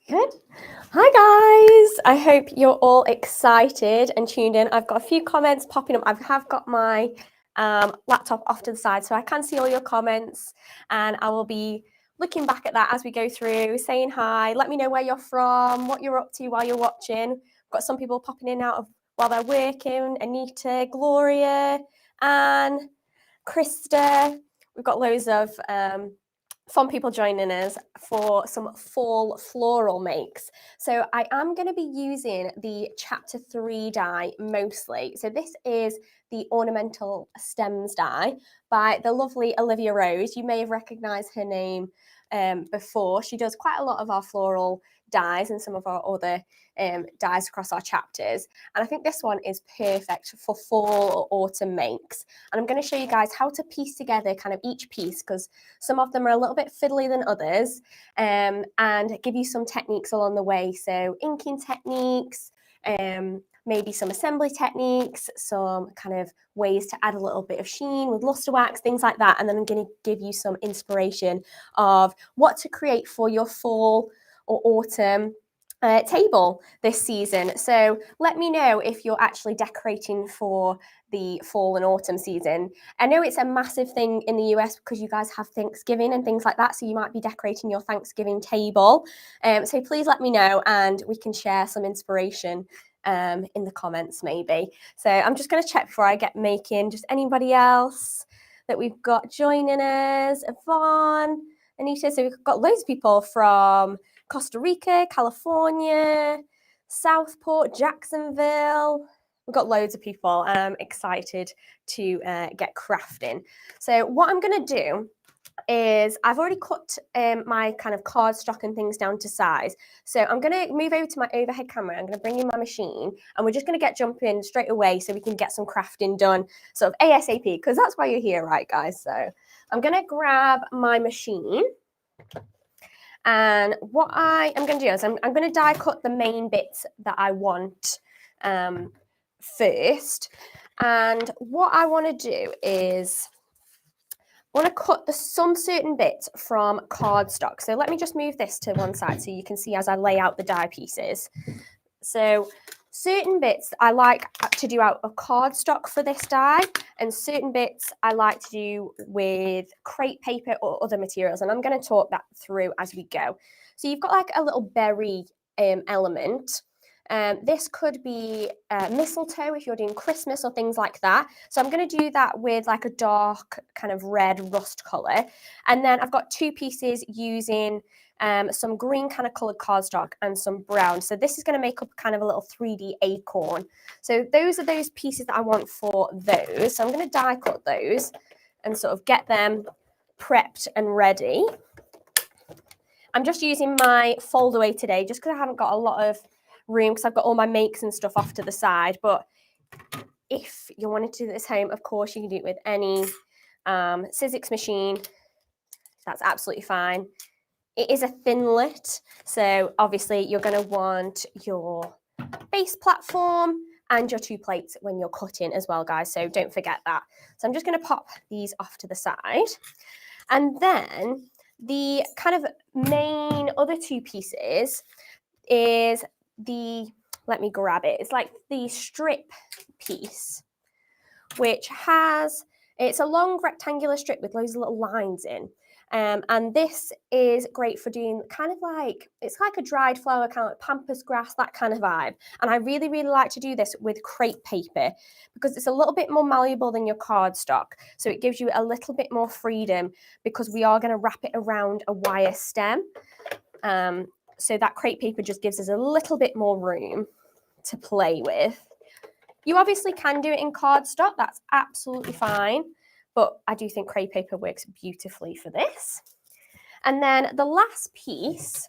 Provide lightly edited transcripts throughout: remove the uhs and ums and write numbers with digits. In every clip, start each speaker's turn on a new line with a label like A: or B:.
A: Good. Hi guys, I hope you're all excited and tuned in. I've got a few comments popping up. I have got my laptop off to the side so I can see all your comments, and I will be looking back at that as we go through, saying hi. Let me know where you're from, what you're up to while you're watching. I've got some people popping in and out of while they're working. Anita, Gloria, Anne, Krista. We've got loads of fun people joining us for some fall floral makes. So I am going to be using the chapter 3 die mostly. So this is the Ornamental Stems Die by the lovely Olivia Rose. You may have recognised her name before. She does quite a lot of our floral dies and some of our other dies across our chapters. And I think this one is perfect for fall or autumn makes. And I'm going to show you guys how to piece together kind of each piece, because some of them are a little bit fiddly than others, and give you some techniques along the way. So inking techniques, maybe some assembly techniques, some kind of ways to add a little bit of sheen with luster wax, things like that. And then I'm going to give you some inspiration of what to create for your fall or autumn table this season. So let me know if you're actually decorating for the fall and autumn season. I know it's a massive thing in the US because you guys have Thanksgiving and things like that, so you might be decorating your Thanksgiving table. So please let me know and we can share some inspiration in the comments maybe. So I'm just going to check before I get making. Just anybody else that we've got joining us? Yvonne, Anita. So we've got loads of people from Costa Rica, California, Southport, Jacksonville. We've got loads of people, and I'm excited to get crafting. So what I'm going to do is I've already cut my kind of cardstock and things down to size. So I'm going to move over to my overhead camera. I'm going to bring in my machine, and we're just going to get jumping straight away so we can get some crafting done sort of ASAP, because that's why you're here, right, guys? So I'm going to grab my machine. And what I am going to do is I'm going to die cut the main bits that I want first. And what I want to do is I want to cut some certain bits from cardstock. So let me just move this to one side so you can see as I lay out the die pieces. So certain bits I like to do out of cardstock for this die, and certain bits I like to do with crepe paper or other materials, and I'm going to talk that through as we go. So you've got like a little berry element. This could be mistletoe if you're doing Christmas or things like that. So I'm going to do that with like a dark kind of red rust colour. And then I've got two pieces using some green kind of coloured cardstock and some brown. So this is going to make up kind of a little 3D acorn. So those are those pieces that I want for those. So I'm going to die cut those and sort of get them prepped and ready. I'm just using my fold away today just because I haven't got a lot of room because I've got all my makes and stuff off to the side. But if you wanted to do this home, of course you can do it with any Sizzix machine. That's absolutely fine. It is a thinlet, so obviously you're going to want your base platform and your two plates when you're cutting as well, guys, so don't forget that. So I'm just going to pop these off to the side. And then the kind of main other two pieces is the, let me grab it, it's like the strip piece, which has, it's a long rectangular strip with loads of little lines in. And this is great for doing kind of like, it's like a dried flower, kind of like pampas grass, that kind of vibe. And I really, really like to do this with crepe paper because it's a little bit more malleable than your cardstock. So it gives you a little bit more freedom because we are going to wrap it around a wire stem. So that crepe paper just gives us a little bit more room to play with. You obviously can do it in cardstock, that's absolutely fine. But I do think crepe paper works beautifully for this. And then the last piece,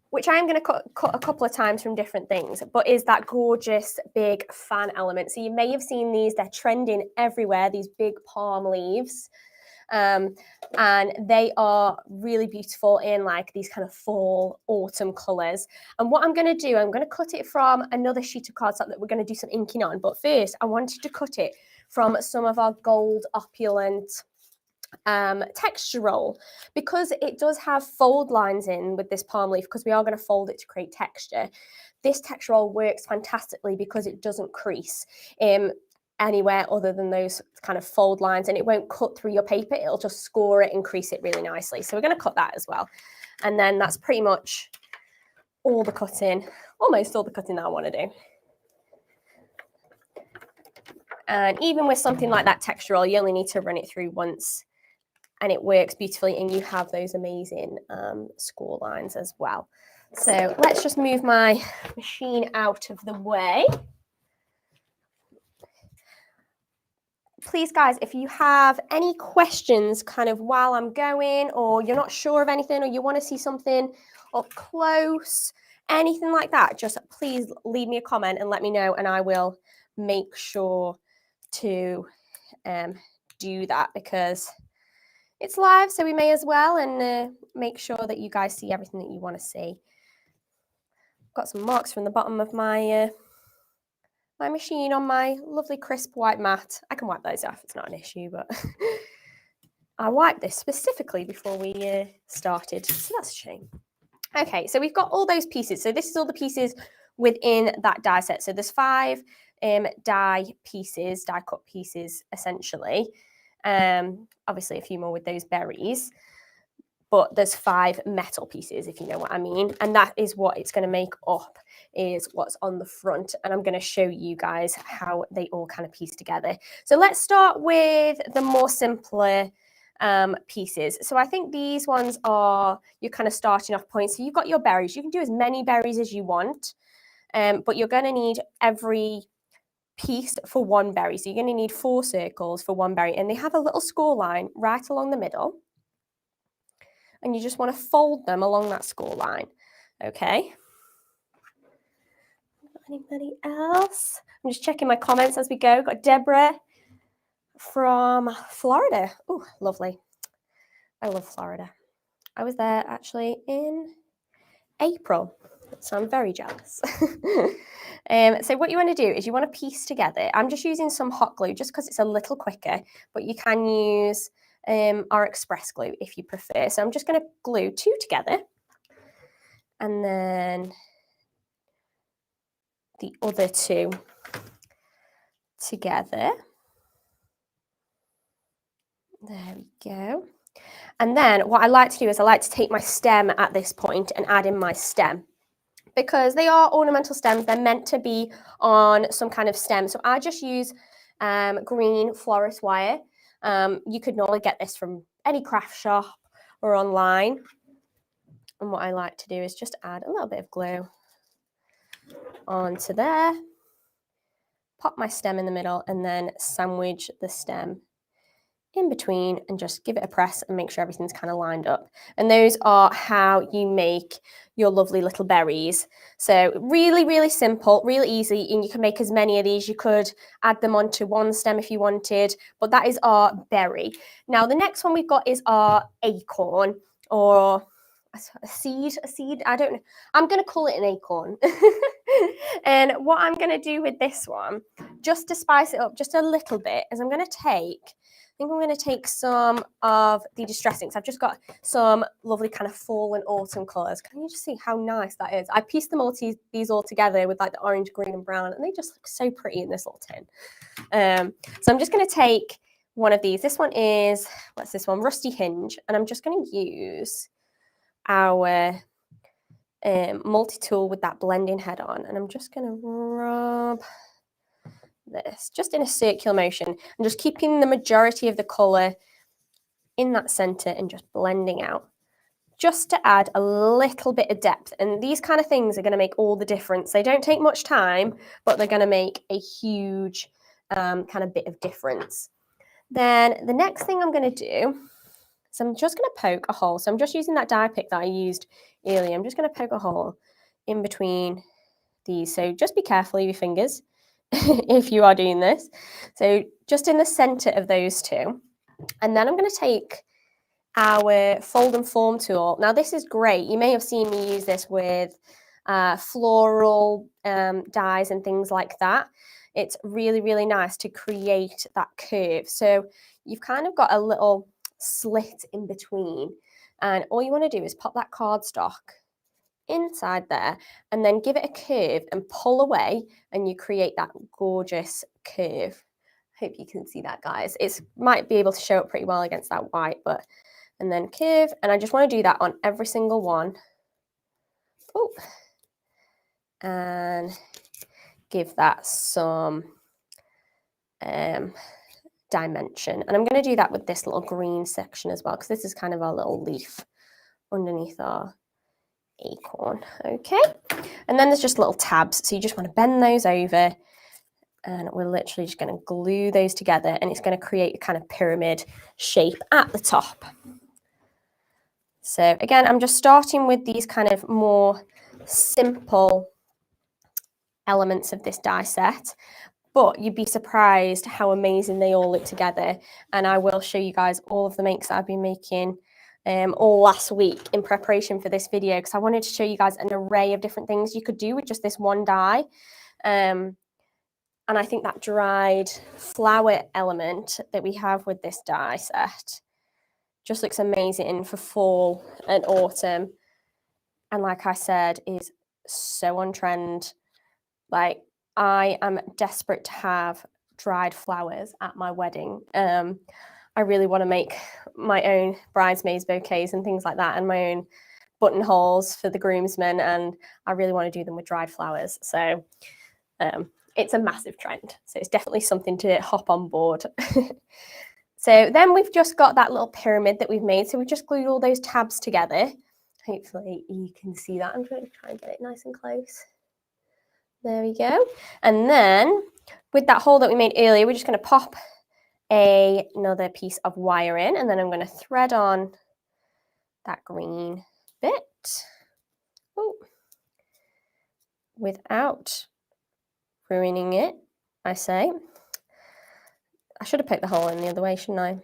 A: which I am going to cut a couple of times from different things, but is that gorgeous big fan element. So you may have seen these, they're trending everywhere, these big palm leaves. And they are really beautiful in like these kind of fall autumn colours. And what I'm going to do, I'm going to cut it from another sheet of cardstock that we're going to do some inking on. But first, I wanted to cut it from some of our gold opulent texture roll, because it does have fold lines in with this palm leaf, because we are going to fold it to create texture. This texture roll works fantastically because it doesn't crease anywhere other than those kind of fold lines, and it won't cut through your paper. It'll just score it and crease it really nicely. So we're going to cut that as well. And then that's pretty much all the cutting, almost all the cutting that I want to do. And even with something like that texture roll, you only need to run it through once and it works beautifully, and you have those amazing score lines as well. So let's just move my machine out of the way. Please, guys, if you have any questions kind of while I'm going, or you're not sure of anything, or you want to see something up close, anything like that, just please leave me a comment and let me know, and I will make sure to do that, because it's live, so we may as well, and make sure that you guys see everything that you want to see. Got some marks from the bottom of my my machine on my lovely crisp white mat. I can wipe those off, it's not an issue, but I wiped this specifically before we started, so that's a shame. Okay, so we've got all those pieces. So this is all the pieces within that die set. So there's 5 die pieces, die cut pieces, essentially. Obviously a few more with those berries, but there's 5 metal pieces, if you know what I mean. And that is what it's going to make up, is what's on the front. And I'm going to show you guys how they all kind of piece together. So let's start with the more simpler pieces. So I think these ones are your kind of starting off point. So you've got your berries. You can do as many berries as you want, but you're going to need every piece for 1 berry. So you're going to need 4 circles for 1 berry, and they have a little score line right along the middle. And you just want to fold them along that score line. Okay. Anybody else? I'm just checking my comments as we go. Got Deborah from Florida. Oh, lovely. I love Florida. I was there actually in April, so I'm very jealous. So what you want to do is you want to piece together. I'm just using some hot glue just because it's a little quicker, but you can use our express glue if you prefer. So I'm just going to glue 2 together, and then the other 2 together. There we go. And then what I like to do is I like to take my stem at this point and add in my stem, because they are ornamental stems. They're meant to be on some kind of stem. So I just use green florist wire. You could normally get this from any craft shop or online. And what I like to do is just add a little bit of glue onto there, pop my stem in the middle, and then sandwich the stem in between and just give it a press and make sure everything's kind of lined up. And those are how you make your lovely little berries. So really, really simple, really easy, and you can make as many of these. You could add them onto 1 stem if you wanted, but that is our berry. Now the next one we've got is our acorn, or a seed, I don't know. I'm going to call it an acorn. And what I'm going to do with this one, just to spice it up just a little bit, is I'm going to take some of the distressings. I've just got some lovely kind of fall and autumn colours. Can you just see how nice that is? I pieced them these all together with like the orange, green and brown, and they just look so pretty in this little tin. So I'm just going to take one of these. This one is, what's this one? Rusty Hinge. And I'm just going to use our multi-tool with that blending head on. And I'm just going to rub this just in a circular motion and just keeping the majority of the colour in that centre and just blending out, just to add a little bit of depth. And these kind of things are going to make all the difference. They don't take much time, but they're going to make a huge kind of bit of difference. Then the next thing I'm going to do is I'm just going to poke a hole. So I'm just using that die pick that I used earlier. I'm just going to poke a hole in between these. So just be careful of your fingers if you are doing this. So just in the center of those 2. And then I'm going to take our fold and form tool. Now this is great. You may have seen me use this with floral dies and things like that. It's really, really nice to create that curve. So you've kind of got a little slit in between. And all you want to do is pop that cardstock inside there and then give it a curve and pull away, and you create that gorgeous curve. Hope you can see that, guys. It might be able to show up pretty well against that white, but and then curve, and I just want to do that on every single one. Oh, and give that some dimension. And I'm going to do that with this little green section as well, because this is kind of our little leaf underneath our acorn. Okay, and then there's just little tabs, so you just want to bend those over, and we're literally just going to glue those together, and it's going to create a kind of pyramid shape at the top. So again, I'm just starting with these kind of more simple elements of this die set, but you'd be surprised how amazing they all look together. And I will show you guys all of the makes that I've been making all last week in preparation for this video, because I wanted to show you guys an array of different things you could do with just this one die. And I think that dried flower element that we have with this die set just looks amazing for fall and autumn. And like I said, is so on trend. Like, I am desperate to have dried flowers at my wedding. I really want to make my own bridesmaids bouquets and things like that, and my own buttonholes for the groomsmen, and I really want to do them with dried flowers. So it's a massive trend. So it's definitely something to hop on board. So then we've just got that little pyramid that we've made. So we've just glued all those tabs together. Hopefully you can see that. I'm going to try and get it nice and close. There we go. And then with that hole that we made earlier, we're just going to pop another piece of wire in, and then I'm going to thread on that green bit. Ooh. Without ruining it, I say. I should have poked the hole in the other way, shouldn't I?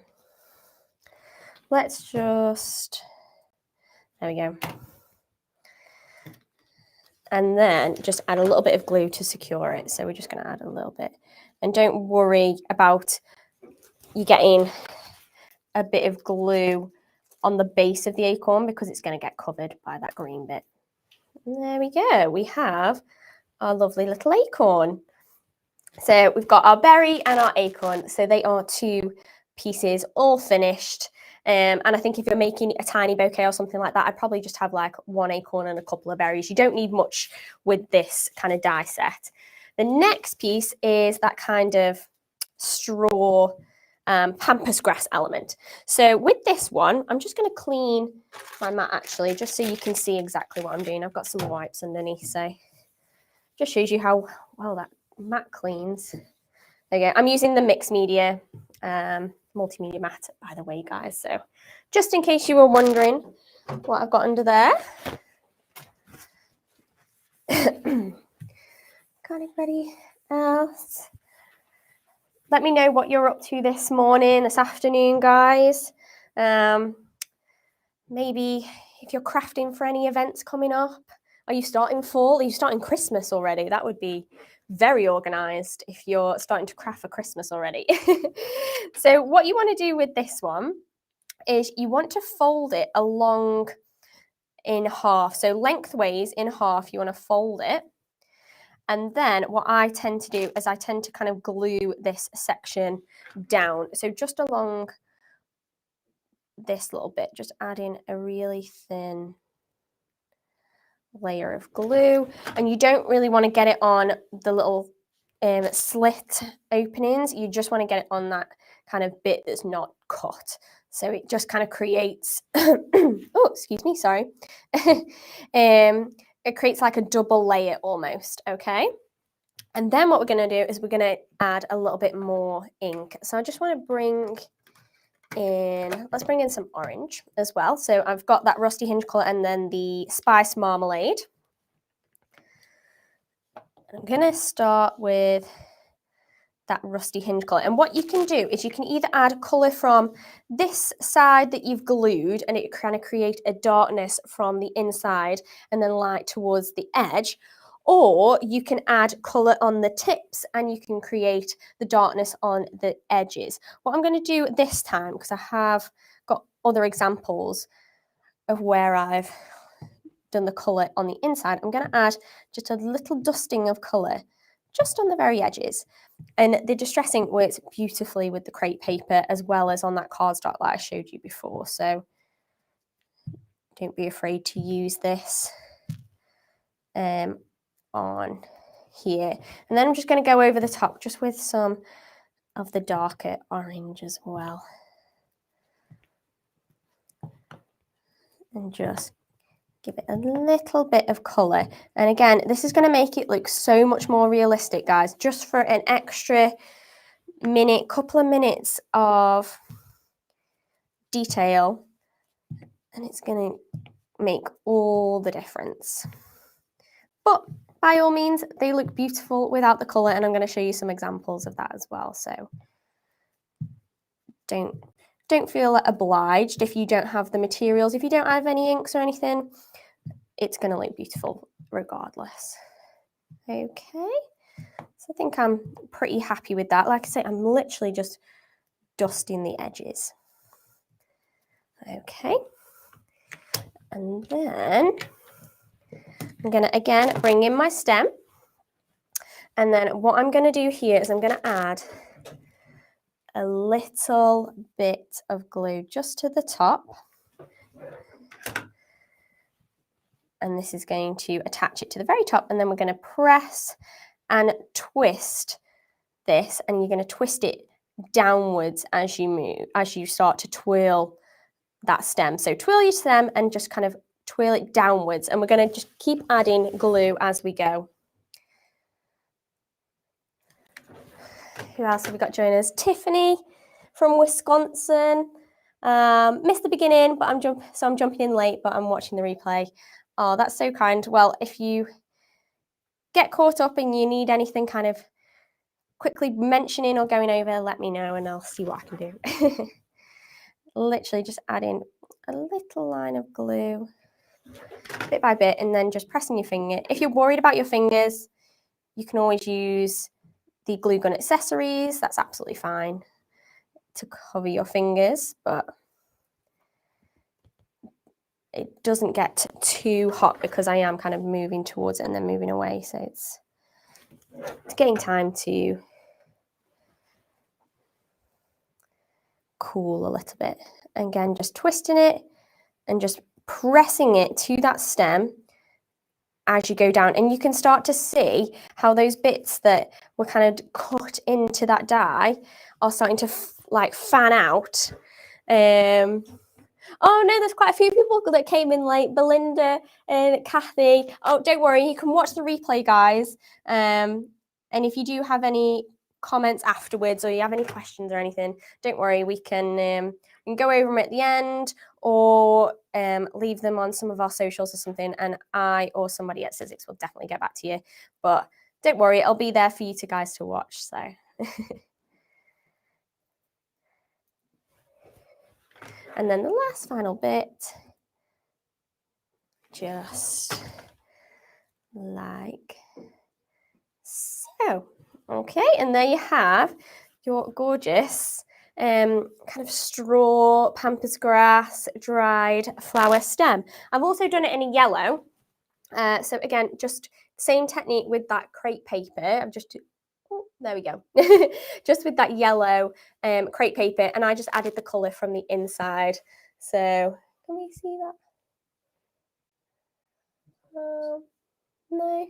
A: Let's just, there we go. And then just add a little bit of glue to secure it. So we're just going to add a little bit. And don't worry about you getting a bit of glue on the base of the acorn, because it's going to get covered by that green bit. And there we go. We have our lovely little acorn. So we've got our berry and our acorn. So they are 2 pieces all finished. And I think if you're making a tiny bouquet or something like that, I'd probably just have like 1 acorn and a couple of berries. You don't need much with this kind of die set. The next piece is that kind of straw pampas grass element. So with this one, I'm just going to clean my mat actually, just so you can see exactly what I'm doing. I've got some wipes underneath, so just shows you how well that mat cleans. There you go. I'm using the mixed media multimedia mat, by the way, guys. So just in case you were wondering what I've got under there. Got anybody else? Let me know what you're up to this morning, this afternoon, guys. Maybe if you're crafting for any events coming up. Are you starting fall? Are you starting Christmas already? That would be very organised if you're starting to craft for Christmas already. So what you want to do with this one is you want to fold it along in half. So lengthways in half, you want to fold it. And then what I tend to do is I tend to kind of glue this section down. So just along this little bit, just adding a really thin layer of glue, and you don't really want to get it on the little slit openings. You just want to get it on that kind of bit that's not cut, so it just kind of creates oh, excuse me, sorry. It creates like a double layer almost. Okay, and then what we're going to do is we're going to add a little bit more ink. So I just want to bring in, let's bring in some orange as well. So I've got that rusty hinge colour and then the spice marmalade. I'm going to start with that rusty hinge colour. And what you can do is you can either add colour from this side that you've glued, and it kind of create a darkness from the inside and then light towards the edge, or you can add colour on the tips and you can create the darkness on the edges. What I'm going to do this time, because I have other examples of where I've done the colour on the inside, I'm going to add just a little dusting of colour just on the very edges. And the distressing works beautifully with the crepe paper as well as on that cardstock that I showed you before. So don't be afraid to use this on here. And then I'm just going to go over the top just with some of the darker orange as well. And just give it a little bit of colour. And again, this is going to make it look so much more realistic, guys, just for an extra minute, couple of minutes of detail. And it's going to make all the difference. But by all means, they look beautiful without the colour, and I'm going to show you some examples of that as well. So don't feel obliged if you don't have the materials. If you don't have any inks or anything, it's going to look beautiful regardless. Okay, so I think I'm pretty happy with that. Like I say, I'm literally just dusting the edges. Okay, and then I'm going to again bring in my stem. And then what I'm going to do here is I'm going to add a little bit of glue just to the top. And this is going to attach it to the very top, and then we're going to press and twist this, and you're going to twist it downwards as you move, as you start to twirl that stem. So twirl your stem and just kind of twirl it downwards, and we're going to just keep adding glue as we go. Who else have we got joining us? Tiffany from Wisconsin. Missed the beginning, but I'm jumping in late, but I'm watching the replay. Oh, that's so kind. Well, if you get caught up and you need anything kind of quickly mentioning or going over, let me know and I'll see what I can do. Literally just adding a little line of glue, bit by bit, and then just pressing your finger. If you're worried about your fingers, you can always use the glue gun accessories. That's absolutely fine to cover your fingers, but it doesn't get too hot because I am kind of moving towards it and then moving away. So it's getting time to cool a little bit. Again, just twisting it and just pressing it to that stem as you go down. And you can start to see how those bits that were kind of cut into that die are starting to like fan out. Oh no, there's quite a few people that came in late. Belinda and Kathy. Oh, don't worry, you can watch the replay, guys. And if you do have any comments afterwards, or you have any questions or anything, don't worry, we can go over them at the end, or leave them on some of our socials or something, and I or somebody at Sizzix will definitely get back to you. But don't worry, it'll be there for you guys to watch. So. And then the last final bit, just like so. Okay, and there you have your gorgeous kind of straw pampas grass dried flower stem. I've also done it in a yellow. So again, just same technique with that crepe paper. I've just there we go. Just with that yellow crepe paper, and I just added the colour from the inside. So can we see that? No.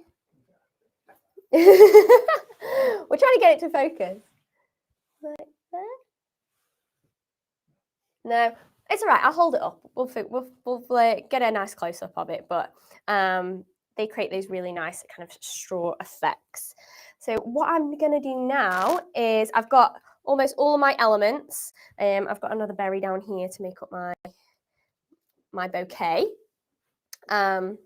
A: We're trying to get it to focus. Like there. No, it's all right. I'll hold it up. We'll get a nice close up of it, but they create these really nice kind of straw effects. So what I'm going to do now is I've got almost all of my elements. I've got another berry down here to make up my bouquet. So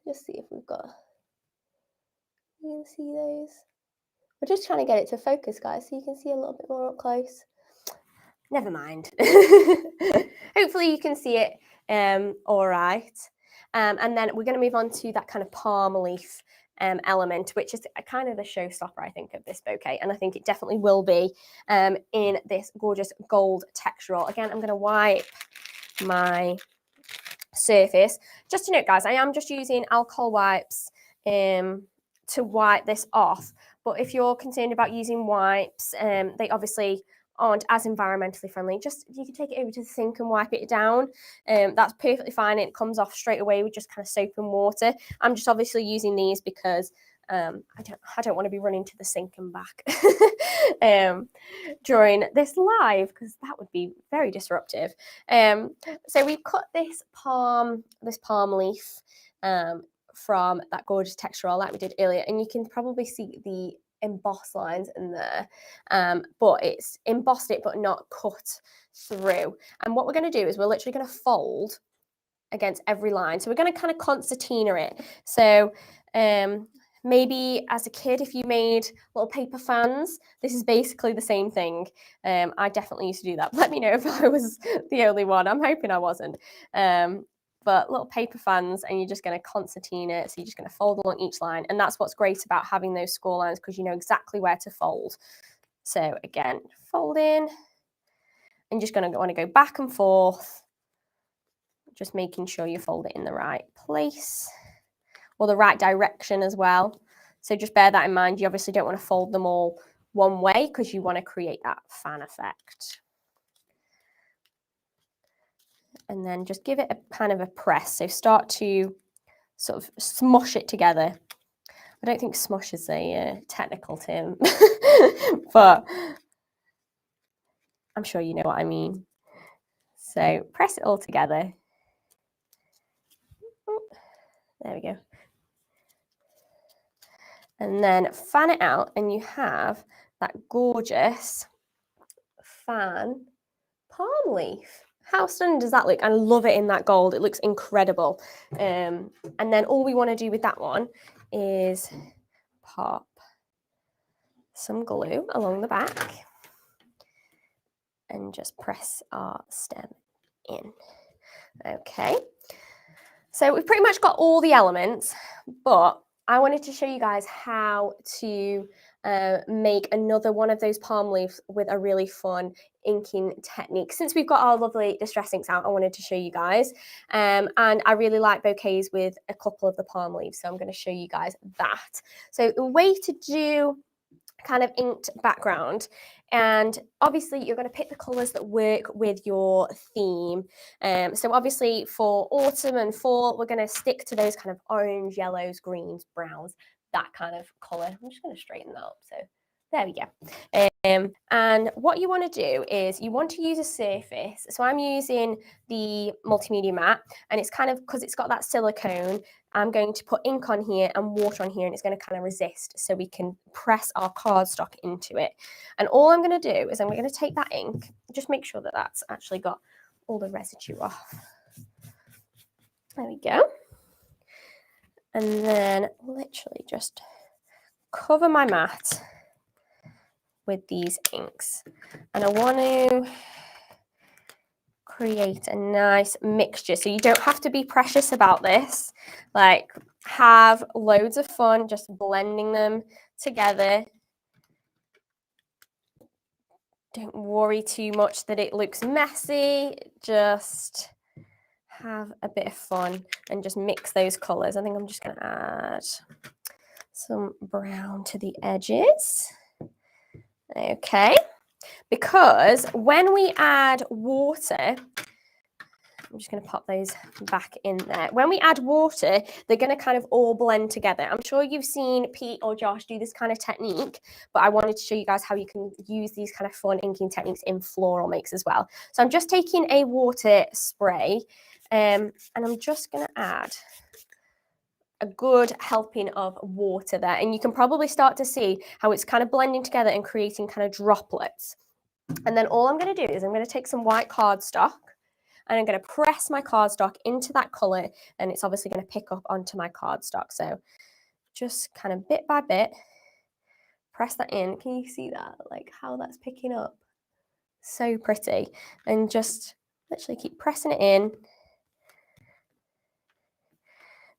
A: just see if we've got, you can see those. We're just trying to get it to focus, guys, so you can see a little bit more up close. Never mind. Hopefully you can see it all right. And then we're going to move on to that kind of palm leaf element, which is kind of the showstopper, I think, of this bouquet. And I think it definitely will be in this gorgeous gold textural. Again, I'm going to wipe my surface. Just to note, guys, I am just using alcohol wipes to wipe this off. But if you're concerned about using wipes, they obviously aren't as environmentally friendly. Just you can take it over to the sink and wipe it down. That's perfectly fine. It comes off straight away with just kind of soap and water. I'm just obviously using these because I don't want to be running to the sink and back during this live, because that would be very disruptive. So we've cut this palm leaf from that gorgeous textural like we did earlier, and you can probably see the embossed lines in there, but it's embossed it but not cut through. And what we're going to do is we're literally going to fold against every line. So we're going to kind of concertina it. So maybe as a kid, if you made little paper fans, this is basically the same thing. I definitely used to do that. Let me know if I was the only one. I'm hoping I wasn't. But little paper fans, and you're just going to concertina it. So you're just going to fold along each line. And that's what's great about having those score lines, because you know exactly where to fold. So again, fold in, and just going to want to go back and forth, just making sure you fold it in the right place or the right direction as well. So just bear that in mind. You obviously don't want to fold them all one way because you want to create that fan effect. And then just give it a kind of a press. So start to sort of smush it together. I don't think smush is a technical term, but I'm sure you know what I mean. So press it all together. There we go. And then fan it out, and you have that gorgeous fan palm leaf. How stunning does that look? I love it in that gold. It looks incredible. And then all we want to do with that one is pop some glue along the back and just press our stem in. Okay. So we've pretty much got all the elements, but I wanted to show you guys how to make another one of those palm leaves with a really fun inking technique. Since we've got our lovely distress inks out, I wanted to show you guys. And I really like bouquets with a couple of the palm leaves, so I'm going to show you guys that. So the way to do kind of inked background, and obviously you're going to pick the colours that work with your theme. So obviously for autumn and fall, we're going to stick to those kind of orange, yellows, greens, browns, that kind of colour. I'm just going to straighten that up. So there we go. And what you want to do is you want to use a surface. So I'm using the multimedia mat, and it's kind of, because it's got that silicone, I'm going to put ink on here and water on here, and it's going to kind of resist so we can press our cardstock into it. And all I'm going to do is I'm going to take that ink, just make sure that that's actually got all the residue off. There we go. And then literally just cover my mat with these inks. And I want to create a nice mixture. So you don't have to be precious about this. Like, have loads of fun just blending them together. Don't worry too much that it looks messy. Just have a bit of fun and just mix those colours. I think I'm just going to add some brown to the edges. Okay, because when we add water, I'm just going to pop those back in there. When we add water, they're going to kind of all blend together. I'm sure you've seen Pete or Josh do this kind of technique, but I wanted to show you guys how you can use these kind of fun inking techniques in floral makes as well. So I'm just taking a water spray, and I'm just going to add a good helping of water there. And you can probably start to see how it's kind of blending together and creating kind of droplets. And then all I'm going to do is I'm going to take some white cardstock, and I'm going to press my cardstock into that colour, and it's obviously going to pick up onto my cardstock. So just kind of bit by bit, press that in. Can you see that? Like how that's picking up? So pretty. And just literally keep pressing it in.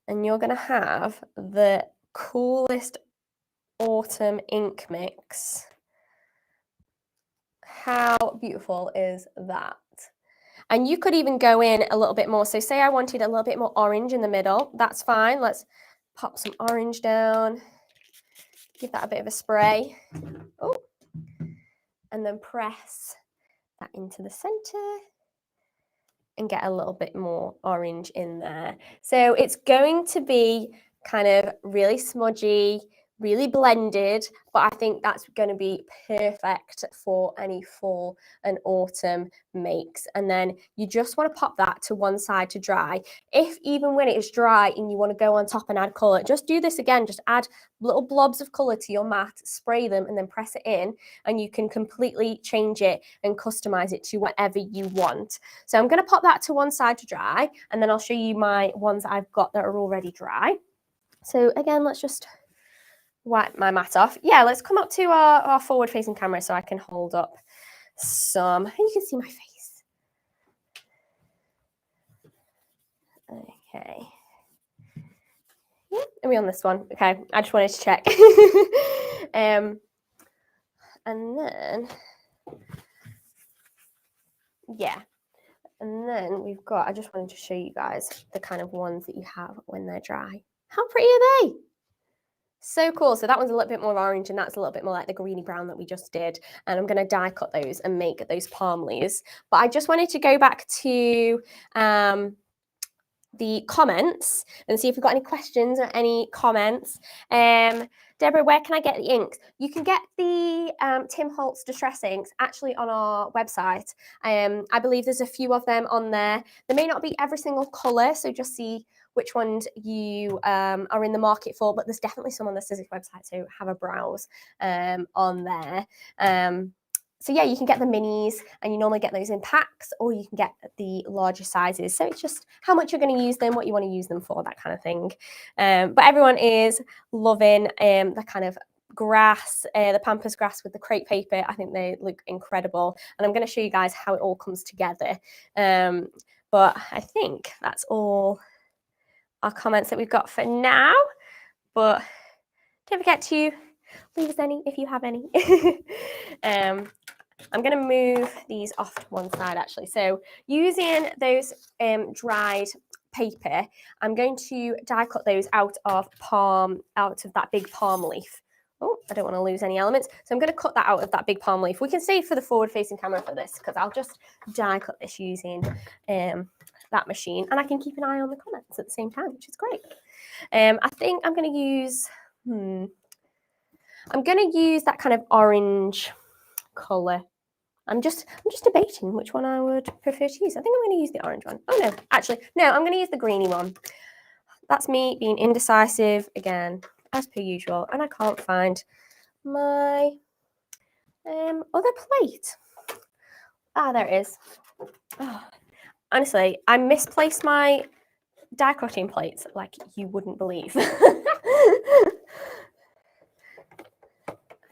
A: And you're going to have the coolest autumn ink mix. How beautiful is that? And you could even go in a little bit more. So say I wanted a little bit more orange in the middle. That's fine. Let's pop some orange down. Give that a bit of a spray. Oh, and then press that into the center and get a little bit more orange in there. So it's going to be kind of really smudgy, really blended, but I think that's going to be perfect for any fall and autumn makes. And then you just want to pop that to one side to dry. If even when it's dry and you want to go on top and add colour, just do this again. Just add little blobs of colour to your mat, spray them and then press it in, and you can completely change it and customise it to whatever you want. So I'm going to pop that to one side to dry, and then I'll show you my ones that I've got that are already dry. So again, let's just wipe my mat off. Yeah, let's come up to our forward facing camera so I can hold up some, and you can see my face. Okay. Yeah, are we on this one? Okay, I just wanted to check. And then, yeah. And then we've got, I just wanted to show you guys the kind of ones that you have when they're dry. How pretty are they? So cool. So that one's a little bit more orange and that's a little bit more like the greeny brown that we just did. And I'm going to die cut those and make those palm leaves. But I just wanted to go back to the comments and see if we've got any questions or any comments. Deborah, where can I get the inks? You can get the Tim Holtz Distress inks actually on our website. I believe there's a few of them on there. There may not be every single colour, so just see which ones you are in the market for, but there's definitely some on the Sizzix website, so have a browse on there. So yeah, you can get the minis, and you normally get those in packs, or you can get the larger sizes. So it's just how much you're going to use them, what you want to use them for, that kind of thing. But everyone is loving the kind of grass, the pampas grass with the crepe paper. I think they look incredible, and I'm going to show you guys how it all comes together. But I think that's all our comments that we've got for now. But don't forget to leave us any if you have any. I'm going to move these off to one side actually. So using those dried paper, I'm going to die cut those out of that big palm leaf. Oh, I don't want to lose any elements. So I'm going to cut that out of that big palm leaf. We can save for the forward facing camera for this because I'll just die cut this using that machine, and I can keep an eye on the comments at the same time, which is great. I think I'm going to use, I'm going to use that kind of orange colour. I'm just debating which one I would prefer to use. I think I'm going to use the orange one. Oh no, actually, no, I'm going to use the greeny one. That's me being indecisive again, as per usual, and I can't find my other plate. Ah, there it is. Oh, honestly, I misplaced my die cutting plates like you wouldn't believe. There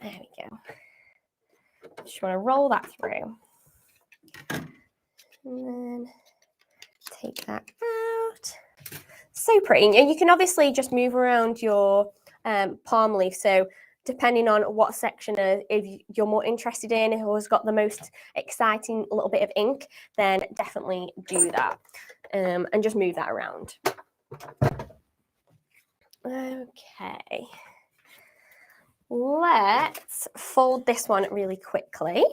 A: we go. Just want to roll that through. And then take that out. So pretty. And you can obviously just move around your palm leaf. So depending on what section if you're more interested in, who's got the most exciting little bit of ink, then definitely do that. And just move that around. Okay. Let's fold this one really quickly.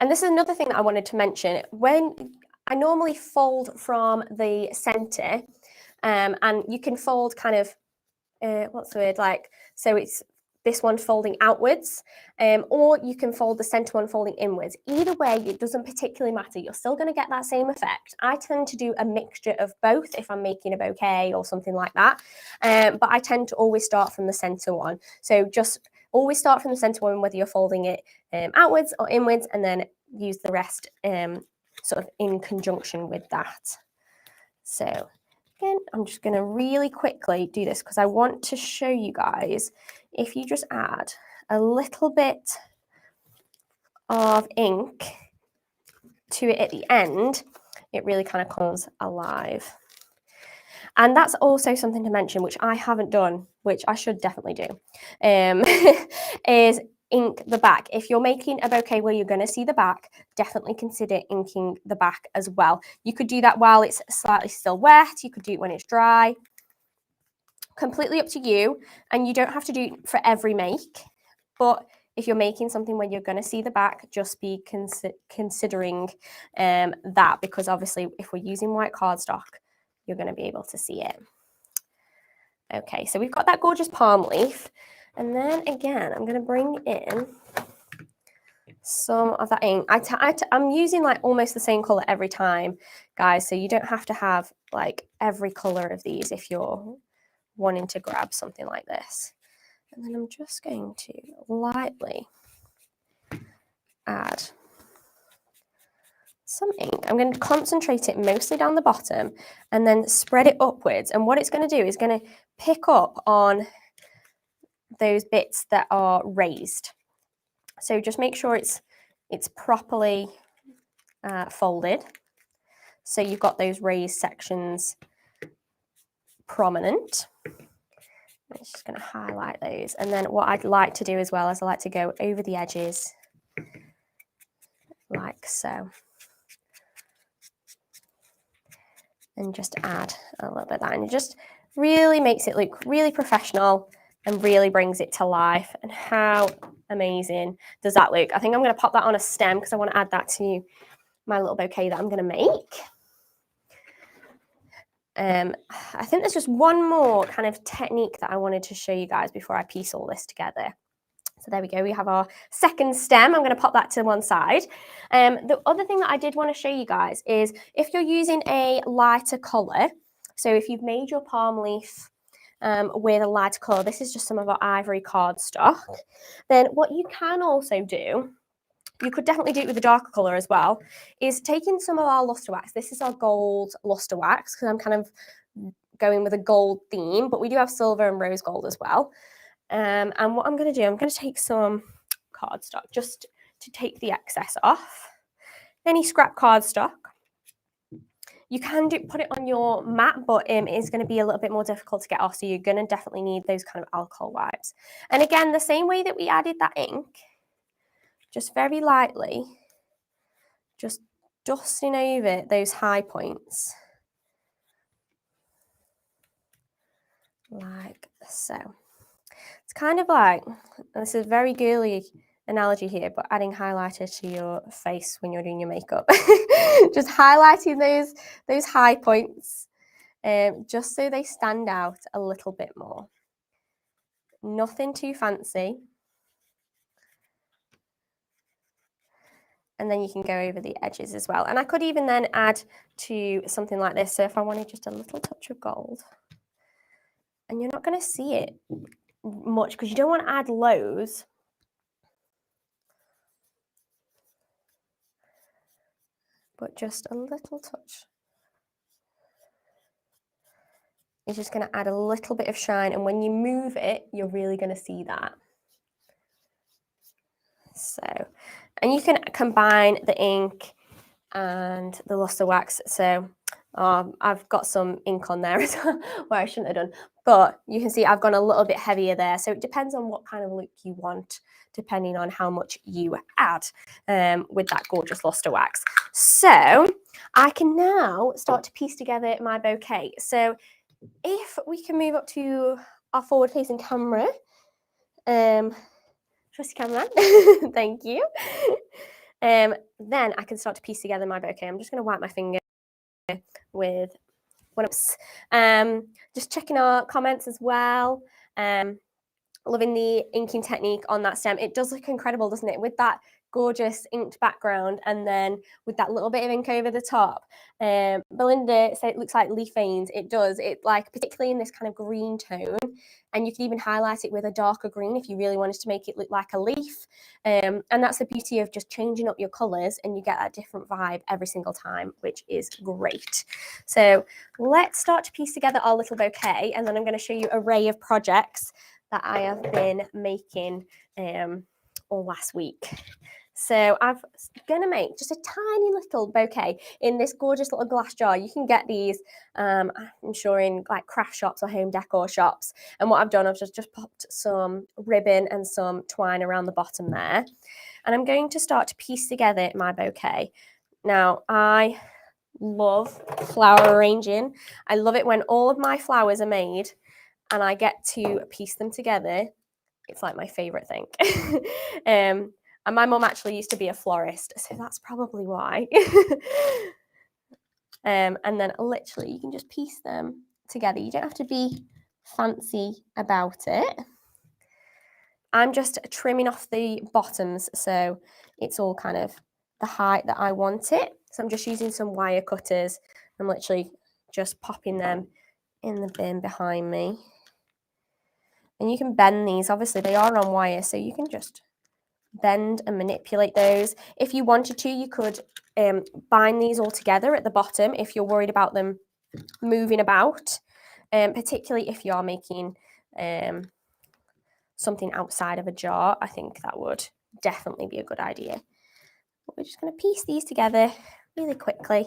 A: And this is another thing that I wanted to mention. When I normally fold from the center, and you can fold kind of, what's the word, like, so it's this one folding outwards, or you can fold the center one folding inwards. Either way, it doesn't particularly matter. You're still going to get that same effect. I tend to do a mixture of both if I'm making a bouquet or something like that, but I tend to always start from the center one. So just always start from the center one, whether you're folding it outwards or inwards, and then use the rest sort of in conjunction with that. So again, I'm just going to really quickly do this because I want to show you guys, if you just add a little bit of ink to it at the end, it really kind of comes alive. And that's also something to mention, which I haven't done, which I should definitely do, is ink the back. If you're making a bouquet where you're going to see the back, definitely consider inking the back as well. You could do that while it's slightly still wet. You could do it when it's dry. Completely up to you, and you don't have to do it for every make, but if you're making something where you're going to see the back, just be considering that, because obviously if we're using white cardstock, you're going to be able to see it. Okay, so we've got that gorgeous palm leaf, and then again, I'm going to bring in some of that ink. I'm using like almost the same color every time, guys, so you don't have to have like every color of these if you're wanting to grab something like this. And then I'm just going to lightly add some ink. I'm going to concentrate it mostly down the bottom and then spread it upwards. And what it's going to do is going to pick up on those bits that are raised. So just make sure it's properly folded. So you've got those raised sections prominent. I'm just going to highlight those. And then what I'd like to do as well is I like to go over the edges like so. And just add a little bit of that. And it just really makes it look really professional and really brings it to life. And how amazing does that look? I think I'm going to pop that on a stem because I want to add that to my little bouquet that I'm going to make. I think there's just one more kind of technique that I wanted to show you guys before I piece all this together. So there we go, we have our second stem. I'm going to pop that to one side. The other thing that I did want to show you guys is if you're using a lighter colour, so if you've made your palm leaf with a lighter colour, this is just some of our ivory cardstock, then what you can also do, you could definitely do it with a darker colour as well, is taking some of our luster wax. This is our gold luster wax because I'm kind of going with a gold theme, but we do have silver and rose gold as well. And what I'm going to do, I'm going to take some cardstock just to take the excess off. Any scrap cardstock. You can put it on your mat, but it is going to be a little bit more difficult to get off, so you're going to definitely need those kind of alcohol wipes. And again, the same way that we added that ink, just very lightly, just dusting over those high points, like so. It's kind of like, and this is a very girly analogy here, but adding highlighter to your face when you're doing your makeup. Just highlighting those high points, just so they stand out a little bit more. Nothing too fancy. And then you can go over the edges as well. And I could even then add to something like this. So if I wanted just a little touch of gold, and you're not going to see it much because you don't want to add loads. But just a little touch. It's just going to add a little bit of shine, and when you move it, you're really going to see that. So, and you can combine the ink and the luster wax. So I've got some ink on there as well, where I shouldn't have done, but you can see I've gone a little bit heavier there. So it depends on what kind of look you want, depending on how much you add with that gorgeous luster wax. So I can now start to piece together my bouquet. So if we can move up to our forward-facing camera, trusty cameraman, thank you. Then I can start to piece together my bouquet. I'm just going to wipe my finger with one of just checking our comments as well. Loving the inking technique on that stem. It does look incredible, doesn't it? With that gorgeous inked background and then with that little bit of ink over the top. Belinda said it looks like leaf veins. It does. It like particularly in this kind of green tone, and you can even highlight it with a darker green if you really wanted to make it look like a leaf. And that's the beauty of just changing up your colours, and you get a different vibe every single time, which is great. So let's start to piece together our little bouquet, and then I'm going to show you an array of projects that I have been making all last week. So I'm going to make just a tiny little bouquet in this gorgeous little glass jar. You can get these, I'm sure, in like craft shops or home decor shops. And what I've done, I've just popped some ribbon and some twine around the bottom there. And I'm going to start to piece together my bouquet. Now, I love flower arranging. I love it when all of my flowers are made and I get to piece them together. It's like my favourite thing. And my mum actually used to be a florist, so that's probably why. And then literally you can just piece them together. You don't have to be fancy about it. I'm just trimming off the bottoms so it's all kind of the height that I want it. So I'm just using some wire cutters. I'm literally just popping them in the bin behind me. And you can bend these. Obviously, they are on wire, so you can just bend and manipulate those. If you wanted to, you could bind these all together at the bottom if you're worried about them moving about, particularly if you're making something outside of a jar. I think that would definitely be a good idea. But we're just going to piece these together really quickly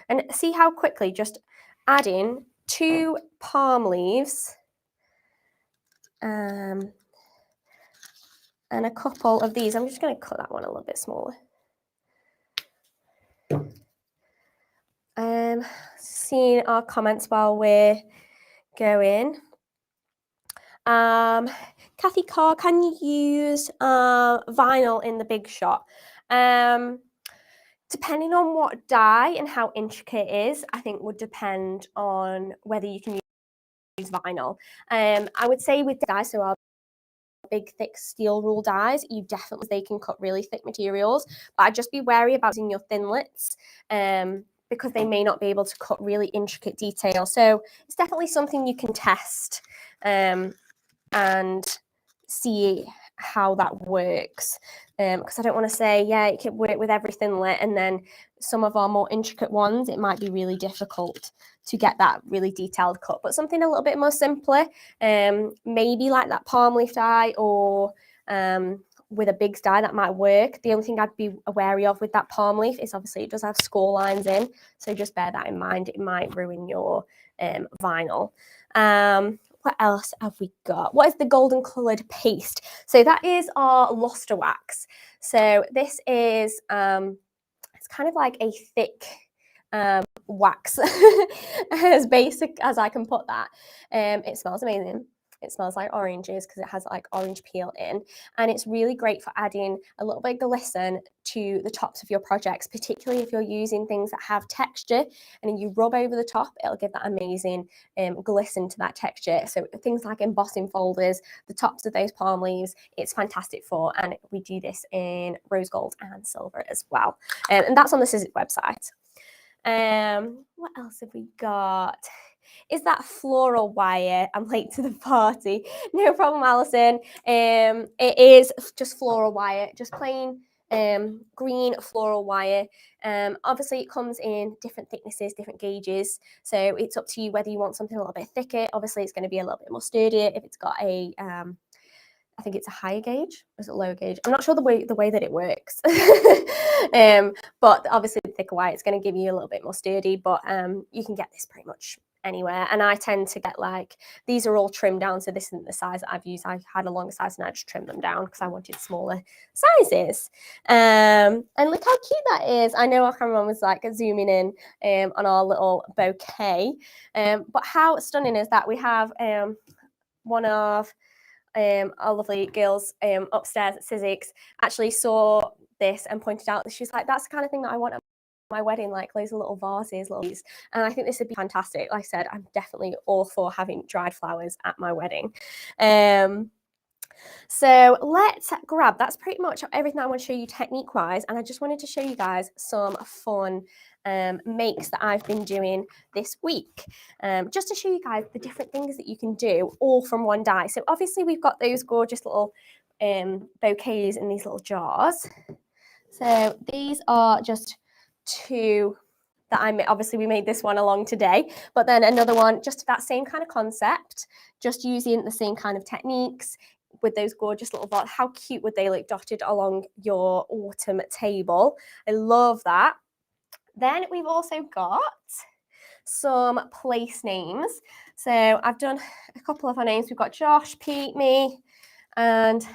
A: and see how quickly just adding 2 palm leaves and a couple of these. I'm just going to cut that one a little bit smaller. Seeing our comments while we're going. Kathy Carr, can you use vinyl in the big shot? Depending on what dye and how intricate it is, I think would depend on whether you can use vinyl. I would say with dyes, so our big thick steel rule dyes, they can cut really thick materials, but I'd just be wary about using your thinlits because they may not be able to cut really intricate detail. So it's definitely something you can test and see how that works, because I don't want to say, yeah, it could work with every thinlit, and then some of our more intricate ones, it might be really difficult to get that really detailed cut. But something a little bit more simpler, maybe like that palm leaf dye or with a big dye, that might work. The only thing I'd be wary of with that palm leaf is obviously it does have score lines in, so just bear that in mind. It might ruin your vinyl. What else have we got? What is the golden coloured paste? So that is our luster wax. So this is, it's kind of like a thick wax, as basic as I can put that. It smells amazing. It smells like oranges because it has like orange peel in, and it's really great for adding a little bit of glisten to the tops of your projects, particularly if you're using things that have texture and you rub over the top, it'll give that amazing glisten to that texture. So things like embossing folders, the tops of those palm leaves, it's fantastic for, and we do this in rose gold and silver as well. And that's on the Sizzix website. What else have we got? Is that floral wire? I'm late to the party. No problem, Alison. It is just floral wire, just plain green floral wire. Obviously, it comes in different thicknesses, different gauges. So it's up to you whether you want something a little bit thicker. Obviously, it's going to be a little bit more sturdier if it's got a I think it's a higher gauge, or is it lower gauge? I'm not sure the way that it works. But obviously the thicker wire, it's going to give you a little bit more sturdy, but you can get this pretty much anywhere. And I tend to get like, these are all trimmed down, so this isn't the size that I've used. I had a longer size and I just trimmed them down because I wanted smaller sizes. And look how cute that is. I know our cameraman was like zooming in on our little bouquet, but how stunning is that? We have one of our lovely girls upstairs at Sizzix actually saw this and pointed out that she's like, that's the kind of thing that I want at my wedding, like those little vases, and I think this would be fantastic. Like I said, I'm definitely all for having dried flowers at my wedding. So let's grab, that's pretty much everything I want to show you technique wise, and I just wanted to show you guys some fun makes that I've been doing this week, just to show you guys the different things that you can do all from one die. So obviously we've got those gorgeous little bouquets in these little jars. So these are just 2 that I made. Obviously we made this one along today, but then another one, just that same kind of concept, just using the same kind of techniques. with those gorgeous little dots. How cute would they look dotted along your autumn table? I love that. Then we've also got some place names. So I've done a couple of our names. We've got Josh, Pete, me, and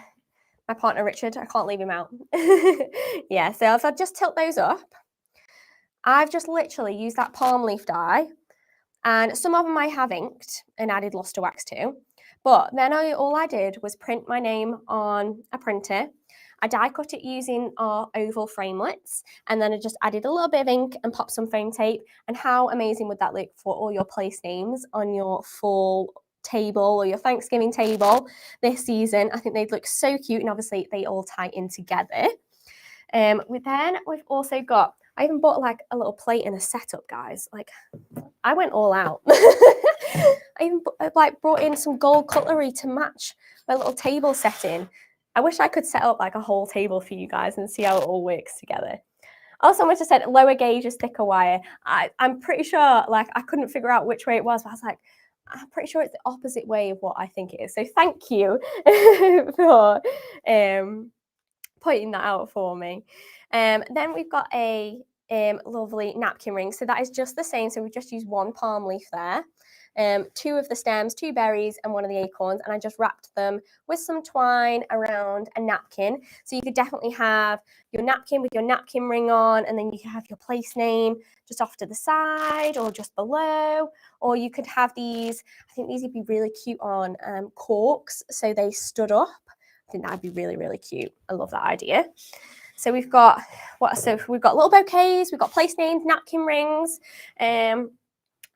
A: my partner Richard. I can't leave him out. Yeah, so if I just tilt those up, I've just literally used that palm leaf die, and some of them I have inked and added luster wax to. But then all I did was print my name on a printer. I die cut it using our oval framelits, and then I just added a little bit of ink and popped some foam tape. And how amazing would that look for all your place names on your fall table or your Thanksgiving table this season? I think they'd look so cute, and obviously they all tie in together. We've also got, I even bought like a little plate and a setup, guys. Like, I went all out. I even like brought in some gold cutlery to match my little table setting. I wish I could set up like a whole table for you guys and see how it all works together. Also, someone just said lower gauge is thicker wire. I'm pretty sure, like, I couldn't figure out which way it was, but I was like, I'm pretty sure it's the opposite way of what I think it is. So thank you for pointing that out for me. Then we've got a lovely napkin ring. So that is just the same. So we've just used one palm leaf there. 2 of the stems, 2 berries, and 1 of the acorns, and I just wrapped them with some twine around a napkin. So you could definitely have your napkin with your napkin ring on, and then you could have your place name just off to the side or just below, or you could have these, I think these would be really cute on corks, so they stood up. I think that'd be really, really cute. I love that idea. So we've got we've got little bouquets, we've got place names, napkin rings.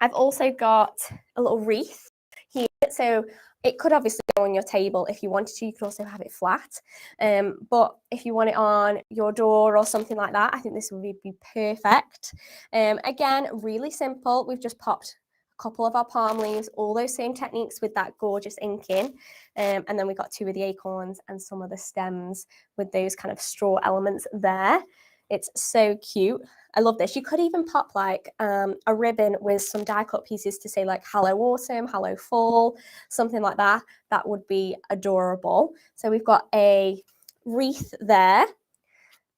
A: I've also got a little wreath here. So it could obviously go on your table if you wanted to. You could also have it flat. But if you want it on your door or something like that, I think this would be perfect. Again, really simple. We've just popped a couple of our palm leaves, all those same techniques with that gorgeous inking. And then we've got 2 of the acorns and some of the stems with those kind of straw elements there. It's so cute. I love this. You could even pop like a ribbon with some die cut pieces to say like hello autumn, hello fall, something like that. That would be adorable. So we've got a wreath there.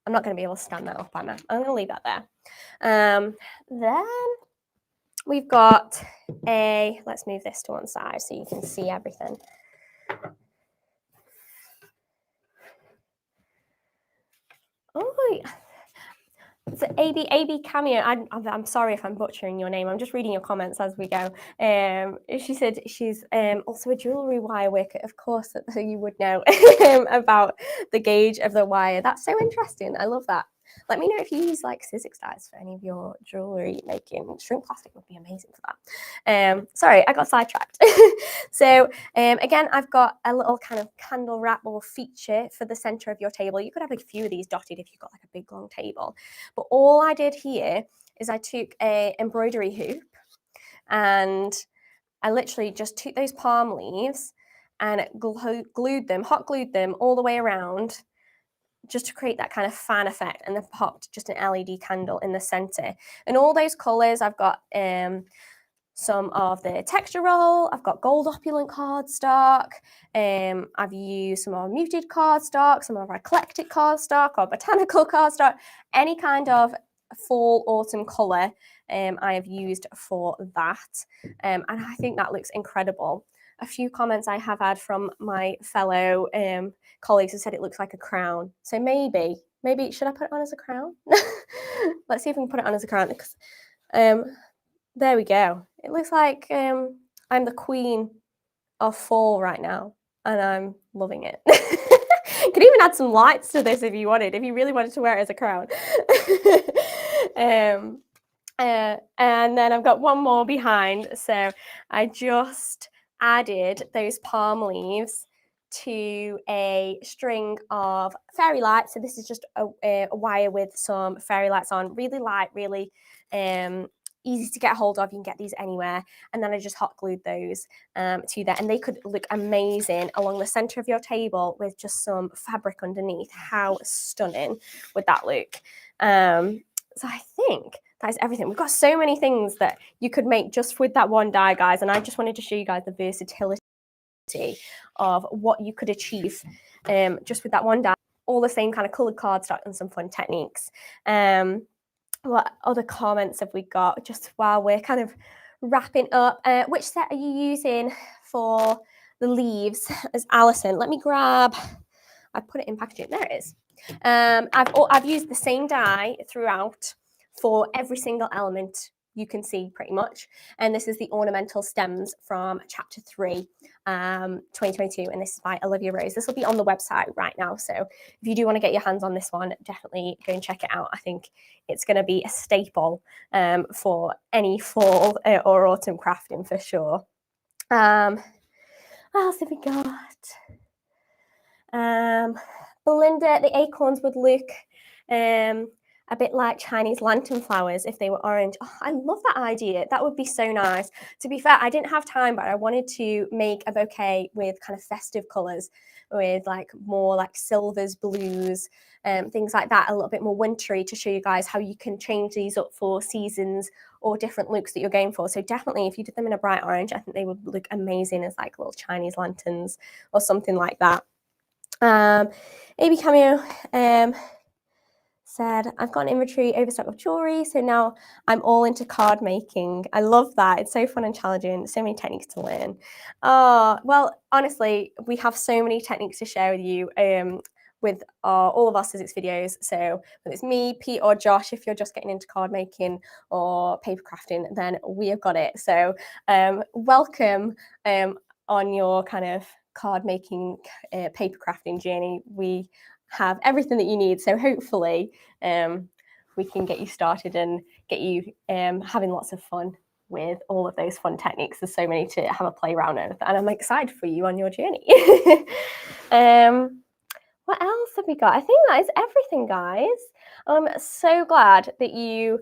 A: I'm not going to be able to stand that up by now. I'm going to leave that there. Then we've got let's move this to one side so you can see everything. Oh, it's AB Cameo. I'm sorry if I'm butchering your name. I'm just reading your comments as we go. She said she's also a jewellery wire worker. Of course, so you would know about the gauge of the wire. That's so interesting. I love that. Let me know if you use like Sizzix dyes for any of your jewellery making. Shrink plastic would be amazing for that. Sorry, I got sidetracked. So again, I've got a little kind of candle wrap or feature for the centre of your table. You could have a few of these dotted if you've got like a big long table. But all I did here is I took a embroidery hoop and I literally just took those palm leaves and glued them, hot glued them all the way around, just to create that kind of fan effect, and then popped just an LED candle in the center. And all those colors, I've got some of the texture roll, I've got gold opulent cardstock, I've used some of our muted cardstock, some of our eclectic cardstock or botanical cardstock, any kind of fall autumn color I have used for that. And I think that looks incredible. A few comments I have had from my fellow colleagues who said it looks like a crown. So maybe should I put it on as a crown? Let's see if we can put it on as a crown. Because, there we go. It looks like I'm the queen of fall right now, and I'm loving it. You could even add some lights to this if you wanted, if you really wanted to wear it as a crown. And then I've got one more behind. So I just added those palm leaves to a string of fairy lights. So this is just a wire with some fairy lights on, really light, really easy to get hold of. You can get these anywhere. And then I just hot glued those to there, and they could look amazing along the center of your table with just some fabric underneath. How stunning would that look? So I think that is everything. We've got so many things that you could make just with that one die, guys, and I just wanted to show you guys the versatility of what you could achieve just with that one die. All the same kind of coloured cardstock and some fun techniques. What other comments have we got just while we're kind of wrapping up? Which set are you using for the leaves? As Alison, let me grab, I put it in packaging, there it is. I've used the same die throughout for every single element you can see pretty much. And this is the Ornamental Stems from Chapter 3, 2022. And this is by Olivia Rose. This will be on the website right now. So if you do want to get your hands on this one, definitely go and check it out. I think it's going to be a staple for any fall or autumn crafting for sure. What else have we got? Belinda, the acorns would look a bit like Chinese lantern flowers if they were orange. Oh, I love that idea. That would be so nice. To be fair, I didn't have time, but I wanted to make a bouquet with kind of festive colours, with like more like silvers, blues, things like that, a little bit more wintry, to show you guys how you can change these up for seasons or different looks that you're going for. So definitely if you did them in a bright orange, I think they would look amazing as like little Chinese lanterns or something like that. AB Cameo said, I've got an inventory overstock of jewelry, so now I'm all into card making. I love that. It's so fun and challenging. So many techniques to learn. Well, honestly, we have so many techniques to share with you with all of our Sizzix videos. So whether it's me, Pete, or Josh, if you're just getting into card making or paper crafting, then we have got it. So welcome on your kind of card making, paper crafting journey. We have everything that you need. So hopefully we can get you started and get you having lots of fun with all of those fun techniques. There's so many to have a play around with, and I'm excited for you on your journey. What else have we got? I think that is everything, guys. I'm so glad that you